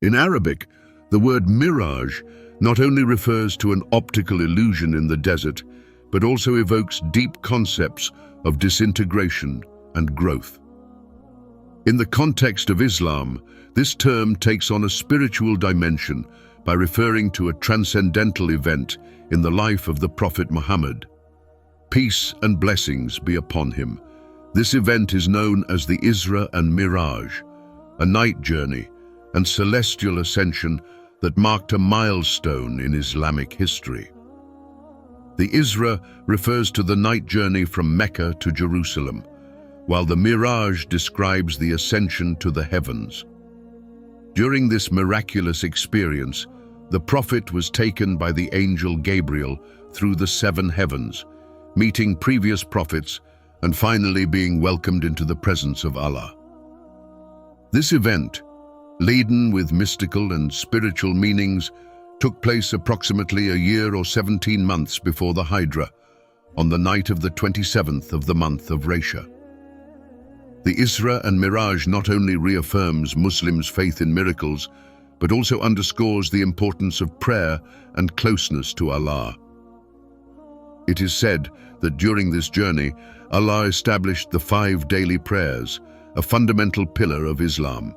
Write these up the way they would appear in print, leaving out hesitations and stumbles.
In Arabic, the word mirage not only refers to an optical illusion in the desert, but also evokes deep concepts of disintegration and growth. In the context of Islam, this term takes on a spiritual dimension by referring to a transcendental event in the life of the Prophet Muhammad. Peace and blessings be upon him. This event is known as the Isra and Miraj, a night journey and celestial ascension that marked a milestone in Islamic history. The Isra refers to the night journey from Mecca to Jerusalem, while the Miraj describes the ascension to the heavens. During this miraculous experience, the Prophet was taken by the angel Gabriel through the 7 heavens, meeting previous prophets and finally being welcomed into the presence of Allah. This event, laden with mystical and spiritual meanings, took place approximately a year or 17 months before the Hijra, on the night of the 27th of the month of Raysha. The Isra and Miraj not only reaffirms Muslims' faith in miracles, but also underscores the importance of prayer and closeness to Allah. It is said that during this journey, Allah established the 5 daily prayers, a fundamental pillar of Islam.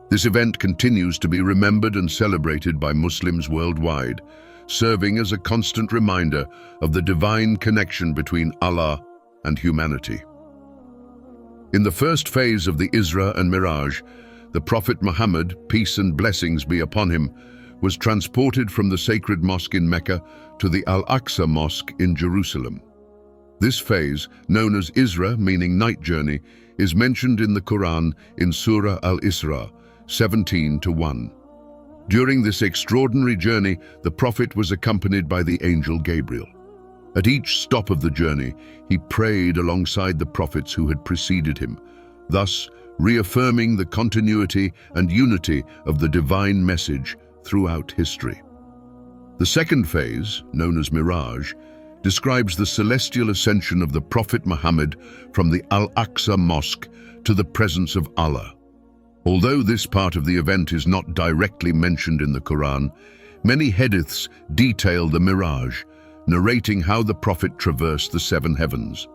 This event continues to be remembered and celebrated by Muslims worldwide, serving as a constant reminder of the divine connection between Allah and humanity. In the first phase of the Isra and Miraj, the Prophet Muhammad, peace and blessings be upon him, was transported from the sacred mosque in Mecca to the Al-Aqsa Mosque in Jerusalem. This phase, known as Isra, meaning night journey, is mentioned in the Quran in Surah Al-Isra 17-1. During this extraordinary journey, the Prophet was accompanied by the angel Gabriel. At each stop of the journey, he prayed alongside the prophets who had preceded him, thus reaffirming the continuity and unity of the divine message throughout history. The second phase, known as Miraj, describes the celestial ascension of the Prophet Muhammad from the Al-Aqsa Mosque to the presence of Allah. Although this part of the event is not directly mentioned in the Quran, many hadiths detail the Miraj, narrating how the Prophet traversed the 7 heavens.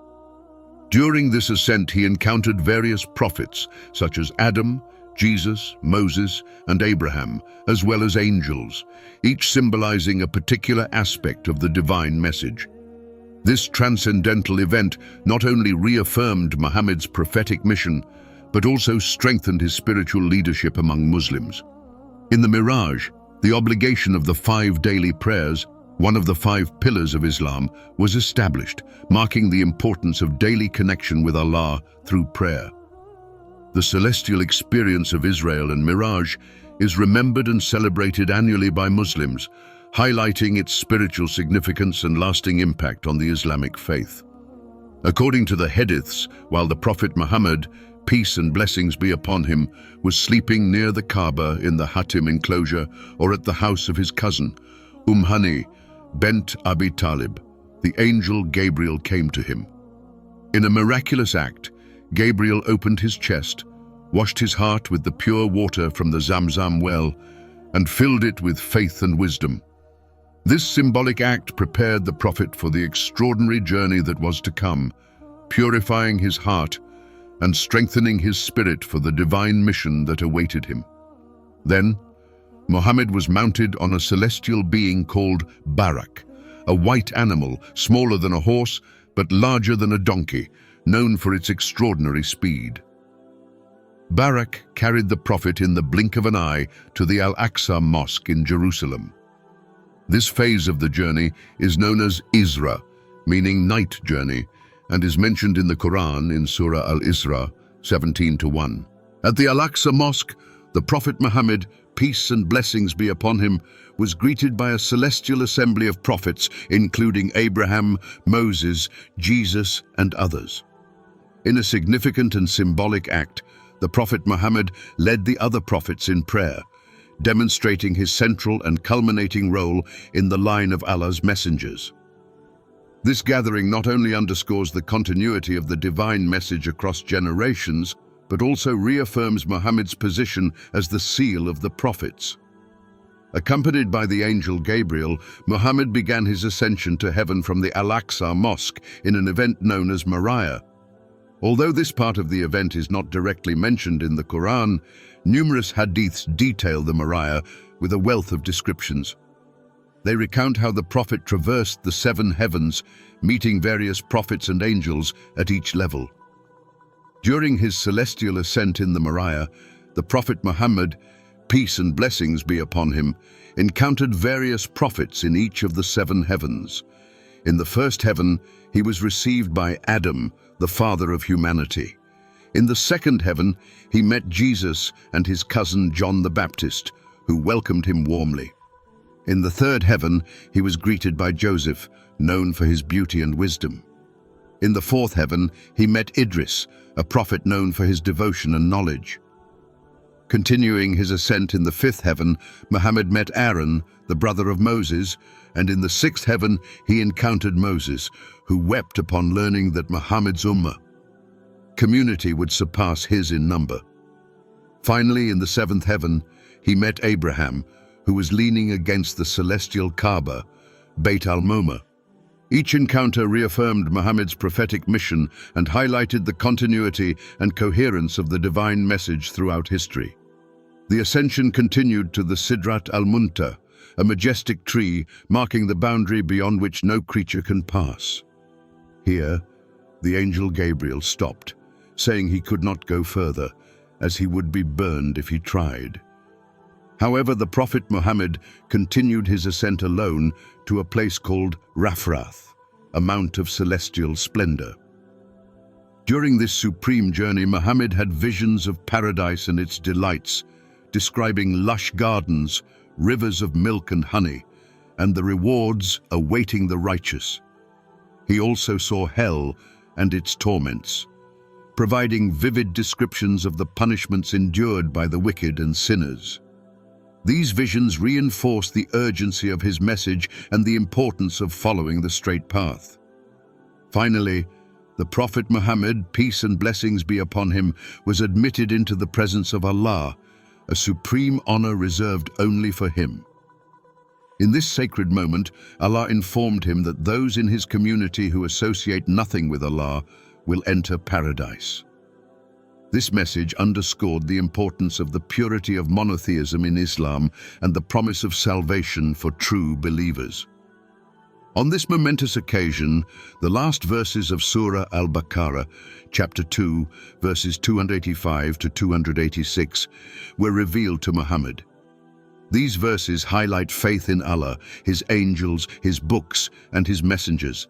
During this ascent, he encountered various prophets, such as Adam, Jesus, Moses, and Abraham, as well as angels, each symbolizing a particular aspect of the divine message. This transcendental event not only reaffirmed Muhammad's prophetic mission, but also strengthened his spiritual leadership among Muslims. In the Miraj, the obligation of the 5 daily prayers, one of the 5 pillars of Islam, was established, marking the importance of daily connection with Allah through prayer. The celestial experience of Israel and Miraj is remembered and celebrated annually by Muslims, highlighting its spiritual significance and lasting impact on the Islamic faith. According to the hadiths, while the Prophet Muhammad, peace and blessings be upon him, was sleeping near the Kaaba in the Hatim enclosure or at the house of his cousin, Hani bint Abi Talib, the angel Gabriel came to him. In a miraculous act, Gabriel opened his chest, washed his heart with the pure water from the Zamzam well, and filled it with faith and wisdom. This symbolic act prepared the Prophet for the extraordinary journey that was to come, purifying his heart and strengthening his spirit for the divine mission that awaited him. Then, Muhammad was mounted on a celestial being called Barak, a white animal smaller than a horse but larger than a donkey, known for its extraordinary speed. Barak carried the Prophet in the blink of an eye to the Al-Aqsa Mosque in Jerusalem. This phase of the journey is known as Isra, meaning night journey, and is mentioned in the Quran in Surah Al-Isra 17-1. At the Al-Aqsa Mosque, the Prophet Muhammad, peace and blessings be upon him, was greeted by a celestial assembly of prophets, including Abraham, Moses, Jesus, and others. In a significant and symbolic act, the Prophet Muhammad led the other prophets in prayer, demonstrating his central and culminating role in the line of Allah's messengers. This gathering not only underscores the continuity of the divine message across generations, but also reaffirms Muhammad's position as the seal of the prophets. Accompanied by the angel Gabriel, Muhammad began his ascension to heaven from the Al-Aqsa Mosque in an event known as Moriah. Although this part of the event is not directly mentioned in the Quran, numerous hadiths detail the Moriah with a wealth of descriptions. They recount how the Prophet traversed the 7 heavens, meeting various prophets and angels at each level. During his celestial ascent in the Moriah, the Prophet Muhammad, peace and blessings be upon him, encountered various prophets in each of the 7 heavens. In the first heaven, he was received by Adam, the father of humanity. In the second heaven, he met Jesus and his cousin John the Baptist, who welcomed him warmly. In the third heaven, he was greeted by Joseph, known for his beauty and wisdom. In the fourth heaven, he met Idris, a prophet known for his devotion and knowledge. Continuing his ascent in the 5th heaven, Muhammad met Aaron, the brother of Moses, and in the 6th heaven he encountered Moses, who wept upon learning that Muhammad's ummah community would surpass his in number. Finally, in the 7th heaven, he met Abraham, who was leaning against the celestial Kaaba, Beit al-Moma. Each encounter reaffirmed Muhammad's prophetic mission and highlighted the continuity and coherence of the divine message throughout history. The ascension continued to the Sidrat al-Muntaha, a majestic tree marking the boundary beyond which no creature can pass. Here, the angel Gabriel stopped, saying he could not go further, as he would be burned if he tried. However, the Prophet Muhammad continued his ascent alone to a place called Rafrath, a mount of celestial splendor. During this supreme journey, Muhammad had visions of paradise and its delights, describing lush gardens, rivers of milk and honey, and the rewards awaiting the righteous. He also saw hell and its torments, providing vivid descriptions of the punishments endured by the wicked and sinners. These visions reinforce the urgency of his message and the importance of following the straight path. Finally, the Prophet Muhammad, peace and blessings be upon him, was admitted into the presence of Allah, a supreme honor reserved only for him. In this sacred moment, Allah informed him that those in his community who associate nothing with Allah will enter paradise. This message underscored the importance of the purity of monotheism in Islam and the promise of salvation for true believers. On this momentous occasion, the last verses of Surah Al-Baqarah, chapter 2, verses 285 to 286, were revealed to Muhammad. These verses highlight faith in Allah, His angels, His books, and His messengers,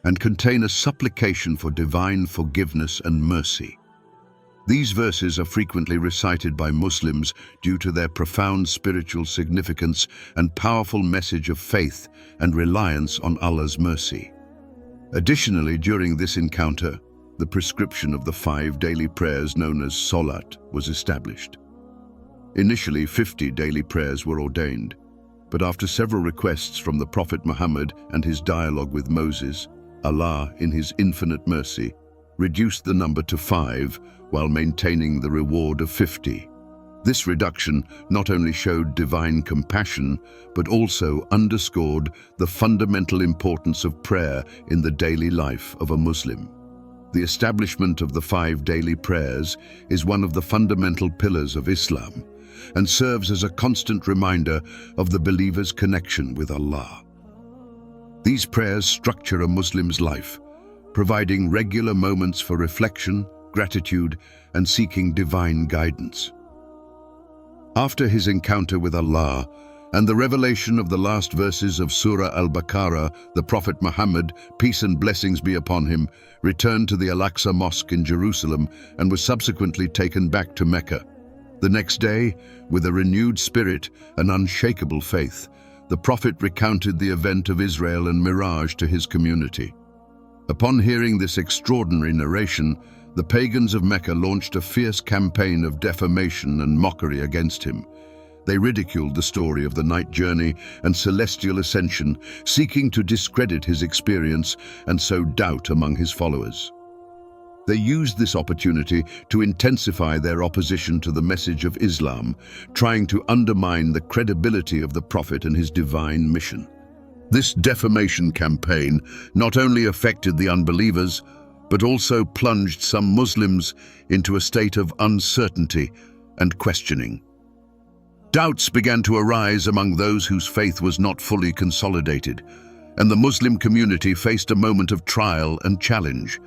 and contain a supplication for divine forgiveness and mercy. These verses are frequently recited by Muslims due to their profound spiritual significance and powerful message of faith and reliance on Allah's mercy. Additionally, during this encounter, the prescription of the 5 daily prayers known as Salat was established. Initially, 50 daily prayers were ordained, but after several requests from the Prophet Muhammad and his dialogue with Moses, Allah, in His infinite mercy, reduced the number to 5 while maintaining the reward of 50. This reduction not only showed divine compassion, but also underscored the fundamental importance of prayer in the daily life of a Muslim. The establishment of the 5 daily prayers is one of the fundamental pillars of Islam and serves as a constant reminder of the believer's connection with Allah. These prayers structure a Muslim's life, providing regular moments for reflection, gratitude, and seeking divine guidance. After his encounter with Allah and the revelation of the last verses of Surah Al-Baqarah, the Prophet Muhammad, peace and blessings be upon him, returned to the Al-Aqsa Mosque in Jerusalem and was subsequently taken back to Mecca. The next day, with a renewed spirit and unshakable faith, the Prophet recounted the event of Israel and Miraj to his community. Upon hearing this extraordinary narration, the pagans of Mecca launched a fierce campaign of defamation and mockery against him. They ridiculed the story of the night journey and celestial ascension, seeking to discredit his experience and sow doubt among his followers. They used this opportunity to intensify their opposition to the message of Islam, trying to undermine the credibility of the Prophet and his divine mission. This defamation campaign not only affected the unbelievers, but also plunged some Muslims into a state of uncertainty and questioning. Doubts began to arise among those whose faith was not fully consolidated, and the Muslim community faced a moment of trial and challenge.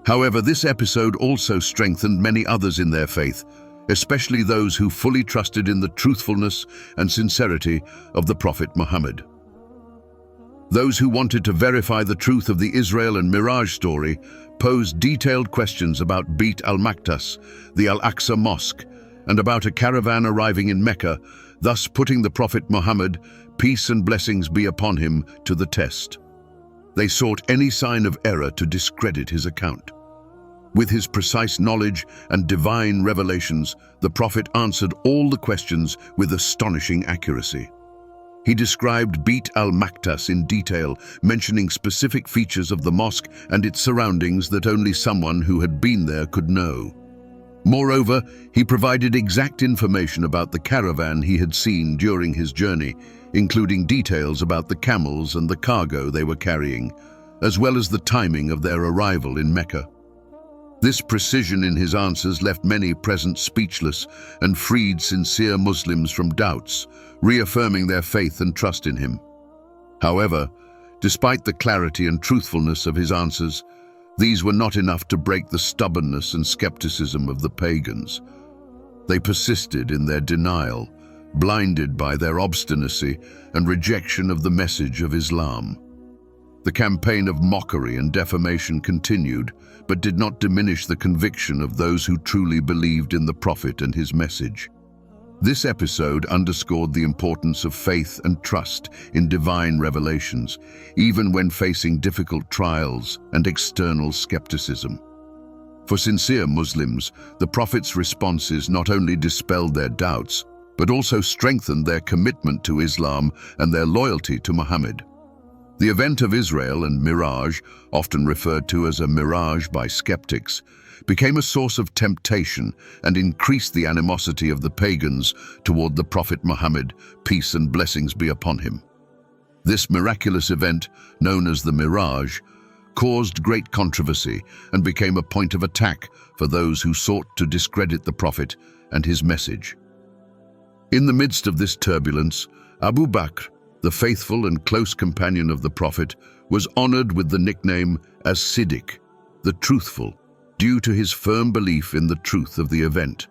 However, this episode also strengthened many others in their faith, especially those who fully trusted in the truthfulness and sincerity of the Prophet Muhammad. Those who wanted to verify the truth of the Israel and Miraj story posed detailed questions about Beit al-Maqdis, the Al-Aqsa Mosque, and about a caravan arriving in Mecca, thus putting the Prophet Muhammad, peace and blessings be upon him, to the test. They sought any sign of error to discredit his account. With his precise knowledge and divine revelations, the Prophet answered all the questions with astonishing accuracy. He described Beit al-Maqdis in detail, mentioning specific features of the mosque and its surroundings that only someone who had been there could know. Moreover, he provided exact information about the caravan he had seen during his journey, including details about the camels and the cargo they were carrying, as well as the timing of their arrival in Mecca. This precision in his answers left many present speechless and freed sincere Muslims from doubts, reaffirming their faith and trust in him. However, despite the clarity and truthfulness of his answers, these were not enough to break the stubbornness and skepticism of the pagans. They persisted in their denial, blinded by their obstinacy and rejection of the message of Islam. The campaign of mockery and defamation continued, but did not diminish the conviction of those who truly believed in the Prophet and his message. This episode underscored the importance of faith and trust in divine revelations, even when facing difficult trials and external skepticism. For sincere Muslims, the Prophet's responses not only dispelled their doubts, but also strengthened their commitment to Islam and their loyalty to Muhammad. The event of Israel and Miraj, often referred to as a mirage by skeptics, became a source of temptation and increased the animosity of the pagans toward the Prophet Muhammad, peace and blessings be upon him. This miraculous event, known as the Miraj, caused great controversy and became a point of attack for those who sought to discredit the Prophet and his message. In the midst of this turbulence, Abu Bakr, the faithful and close companion of the Prophet, was honored with the nickname as Siddiq, the truthful, due to his firm belief in the truth of the event.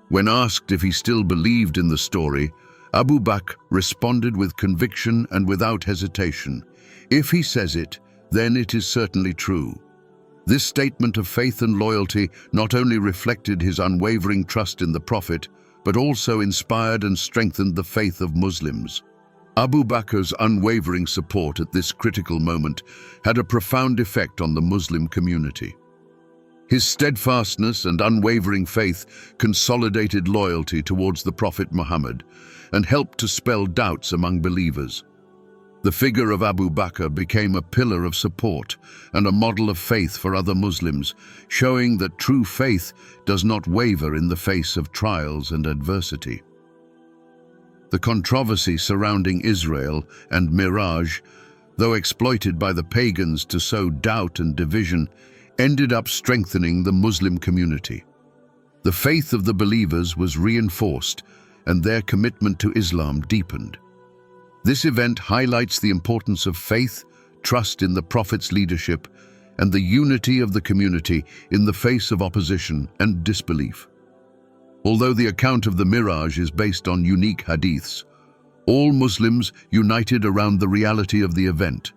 When asked if he still believed in the story, Abu Bakr responded with conviction and without hesitation, "If he says it, then it is certainly true." This statement of faith and loyalty not only reflected his unwavering trust in the Prophet, but also inspired and strengthened the faith of Muslims. Abu Bakr's unwavering support at this critical moment had a profound effect on the Muslim community. His steadfastness and unwavering faith consolidated loyalty towards the Prophet Muhammad and helped to dispel doubts among believers. The figure of Abu Bakr became a pillar of support and a model of faith for other Muslims, showing that true faith does not waver in the face of trials and adversity. The controversy surrounding Israel and Miraj, though exploited by the pagans to sow doubt and division, ended up strengthening the Muslim community. The faith of the believers was reinforced and their commitment to Islam deepened. This event highlights the importance of faith, trust in the Prophet's leadership, and the unity of the community in the face of opposition and disbelief. Although the account of the Miraj is based on unique hadiths, all Muslims united around the reality of the event,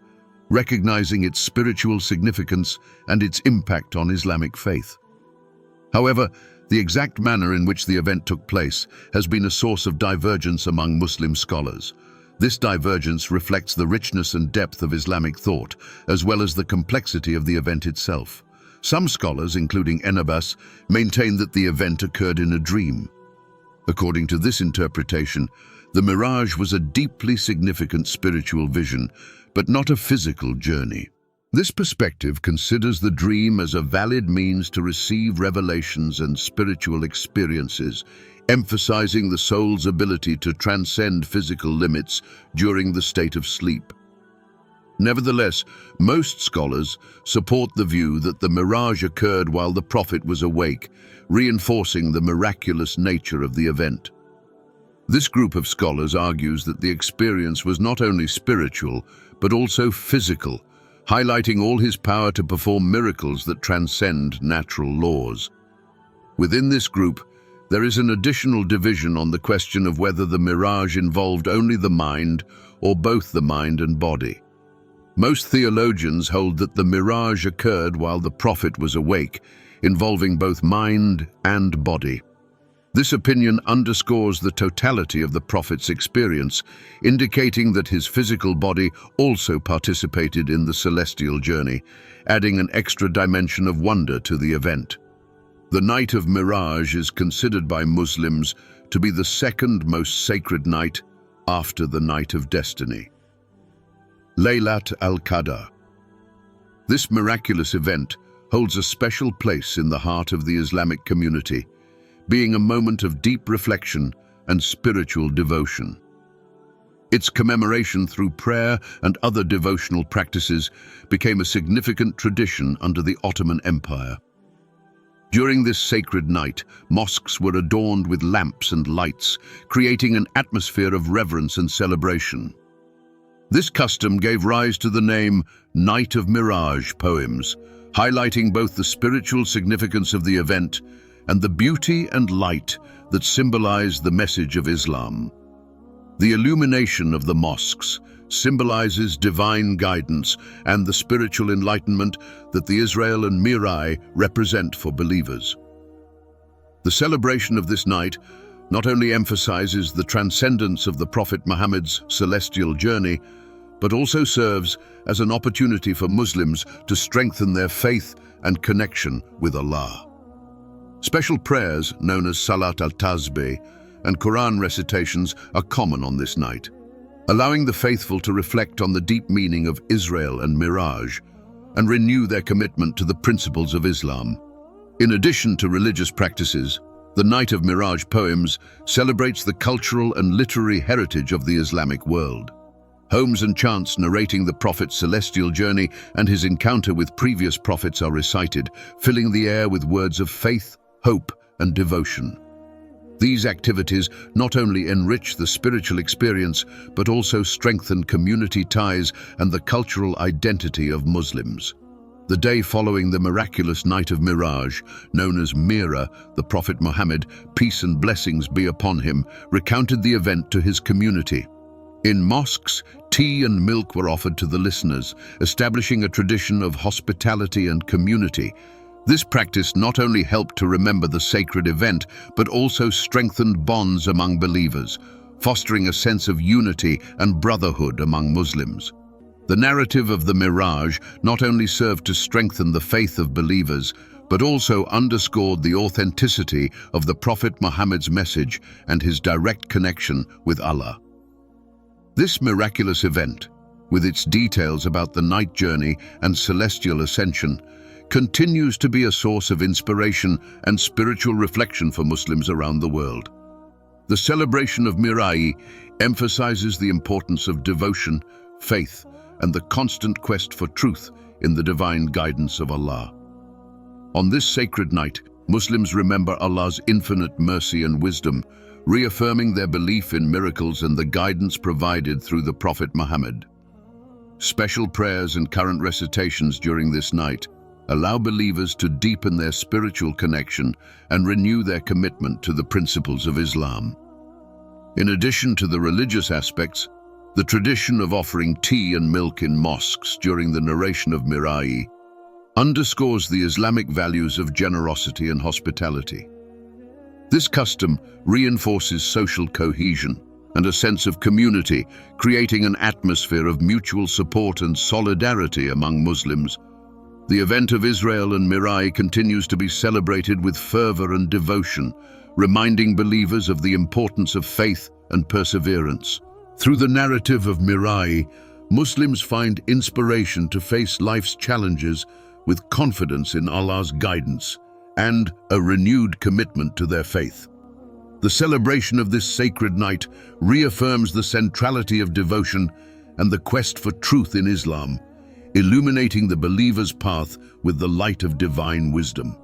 recognizing its spiritual significance and its impact on Islamic faith. However, the exact manner in which the event took place has been a source of divergence among Muslim scholars. This divergence reflects the richness and depth of Islamic thought, as well as the complexity of the event itself. Some scholars, including Enabas, maintain that the event occurred in a dream. According to this interpretation, the Miraj was a deeply significant spiritual vision, but not a physical journey. This perspective considers the dream as a valid means to receive revelations and spiritual experiences, emphasizing the soul's ability to transcend physical limits during the state of sleep. Nevertheless, most scholars support the view that the mirage occurred while the prophet was awake, reinforcing the miraculous nature of the event. This group of scholars argues that the experience was not only spiritual, but also physical, highlighting all his power to perform miracles that transcend natural laws. Within this group, there is an additional division on the question of whether the mirage involved only the mind or both the mind and body. Most theologians hold that the mirage occurred while the prophet was awake, involving both mind and body. This opinion underscores the totality of the prophet's experience, indicating that his physical body also participated in the celestial journey, adding an extra dimension of wonder to the event. The night of Miraj is considered by Muslims to be the second most sacred night after the night of destiny. Laylat al-Qadr. This miraculous event holds a special place in the heart of the Islamic community, being a moment of deep reflection and spiritual devotion. Its commemoration through prayer and other devotional practices became a significant tradition under the Ottoman Empire. During this sacred night, mosques were adorned with lamps and lights, creating an atmosphere of reverence and celebration. This custom gave rise to the name Night of Mirage poems, highlighting both the spiritual significance of the event and the beauty and light that symbolize the message of Islam. The illumination of the mosques symbolizes divine guidance and the spiritual enlightenment that the Israel and Mirai represent for believers. The celebration of this night not only emphasizes the transcendence of the Prophet Muhammad's celestial journey, but also serves as an opportunity for Muslims to strengthen their faith and connection with Allah. Special prayers, known as Salat al-Tasbih, and Quran recitations are common on this night, allowing the faithful to reflect on the deep meaning of Israel and Miraj and renew their commitment to the principles of Islam. In addition to religious practices, the Night of Miraj poems celebrates the cultural and literary heritage of the Islamic world. Poems and chants narrating the Prophet's celestial journey and his encounter with previous prophets are recited, filling the air with words of faith, hope, and devotion. These activities not only enrich the spiritual experience, but also strengthen community ties and the cultural identity of Muslims. The day following the miraculous night of Miraj, known as Mira, the Prophet Muhammad, peace and blessings be upon him, recounted the event to his community. In mosques, tea and milk were offered to the listeners, establishing a tradition of hospitality and community. This practice not only helped to remember the sacred event, but also strengthened bonds among believers, fostering a sense of unity and brotherhood among Muslims. The narrative of the Miraj not only served to strengthen the faith of believers, but also underscored the authenticity of the Prophet Muhammad's message and his direct connection with Allah. This miraculous event, with its details about the night journey and celestial ascension, continues to be a source of inspiration and spiritual reflection for Muslims around the world. The celebration of Mirai emphasizes the importance of devotion, faith, and the constant quest for truth in the divine guidance of Allah. On this sacred night, Muslims remember Allah's infinite mercy and wisdom, reaffirming their belief in miracles and the guidance provided through the Prophet Muhammad. Special prayers and current recitations during this night allow believers to deepen their spiritual connection and renew their commitment to the principles of Islam. In addition to the religious aspects, the tradition of offering tea and milk in mosques during the narration of Mirai underscores the Islamic values of generosity and hospitality. This custom reinforces social cohesion and a sense of community, creating an atmosphere of mutual support and solidarity among Muslims. The event of Israel and Mirai continues to be celebrated with fervor and devotion, reminding believers of the importance of faith and perseverance. Through the narrative of Mirai, Muslims find inspiration to face life's challenges with confidence in Allah's guidance and a renewed commitment to their faith. The celebration of this sacred night reaffirms the centrality of devotion and the quest for truth in Islam, illuminating the believer's path with the light of divine wisdom.